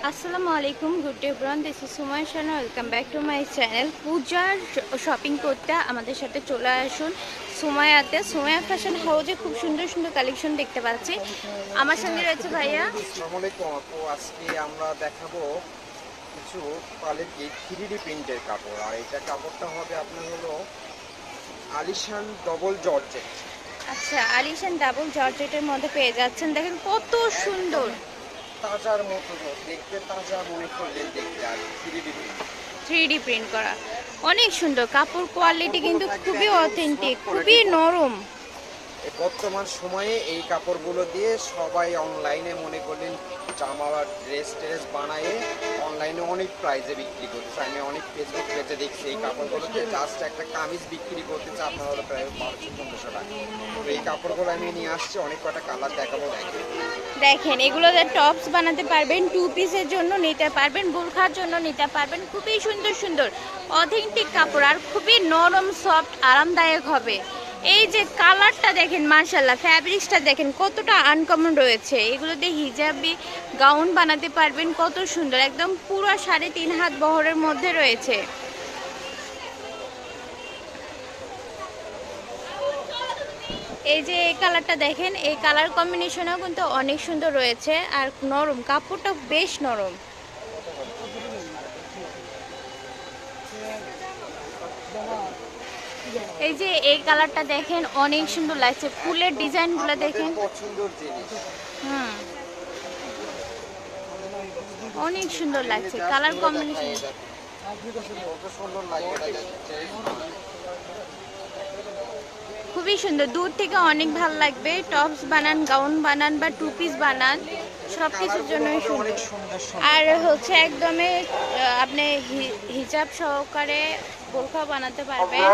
আসসালামু আলাইকুম, good day Bron. This is Sumai Shana. Welcome back to my channel. পূজার shopping করতে আমাদের সাথে চলে আসুন সুমায়াতে। সুমায়া ফ্যাশন হাউজে খুব সুন্দর সুন্দর কালেকশন দেখতে পাচ্ছি। আমার সঙ্গে রয়েছে ভাইয়া। আসসালামু আলাইকুম আপু, আজকে আমরা দেখাবো কিছু কোয়ালিটি 3D প্রিন্টের কাপড়। আর এটা কাপড়টা হবে আপনার হলো আলিশান ডবল জর্জেট। আচ্ছা, আলিশান ডাবল জর্জেটের মধ্যে পেয়ে যাচ্ছেন। দেখেন কত সুন্দর, তাজার মতো দেখতে, তাজা মনে করলেন দেখতে। আর 3D প্রিন্ট, 3D প্রিন্ট করা, অনেক সুন্দর। কাপড় কোয়ালিটি কিন্তু খুবই অথেন্টিক, খুবই নরম। এই বর্তমান সময়ে এই কাপড়গুলো দিয়ে সবাই অনলাইনে মনে করলেন জামা বা ড্রেস বানায় অনলাইনে অনেক প্রাইসে বিক্রি করতেছে। আমি অনেক ফেসবুক পেজে দেখছি এই কাপড়গুলোতে জাস্ট একটা কামিজ বিক্রি করতেছে আপনার হলো প্রায় 1200-1500 টাকা। তো এই কাপড়গুলো আমি নিয়ে আসছি, অনেক কটা কালার দেখাবো। দেখেন এগুলোতে টপস বানাতে পারবেন, টু পিসের জন্য নিতে পারবেন, বোরখার জন্য নিতে পারবেন। খুবই সুন্দর সুন্দর অথেন্টিক কাপড় আর খুবই নরম, সফট, আরামদায়ক হবে। এই যে কালারটা দেখেন, মার্শাল্লাহ, ফ্যাব্রিক্সটা দেখেন কতটা আনকমন রয়েছে। এগুলোতে হিজাবি গাউন বানাতে পারবেন, কত সুন্দর, একদম পুরো 3.5 হাত বহরের মধ্যে রয়েছে। এই যে এই কালারটা দেখেন, এই কালার কম্বিনেশনও কিন্তু অনেক সুন্দর রয়েছে আর নরম, কাপড়টা বেশ নরম। এই যে এই কালারটা দেখেন, অনেক সুন্দর লাগছে। ফুলের ডিজাইনগুলো দেখেন, পছন্দের জিনিস। হুম, অনেক সুন্দর লাগছে কালার কম্বিনেশন। কত সুন্দর লাগে। খুবই সুন্দর, দূর থেকে অনেক ভালো লাগবে। টপস বানান, গাউন বানান বা টু পিস বানান, সব কিছুর জন্যই সুন্দর। আর হচ্ছে একদমই আপনি হিজাব সহকারে বোরখা বানাতে পারবেন।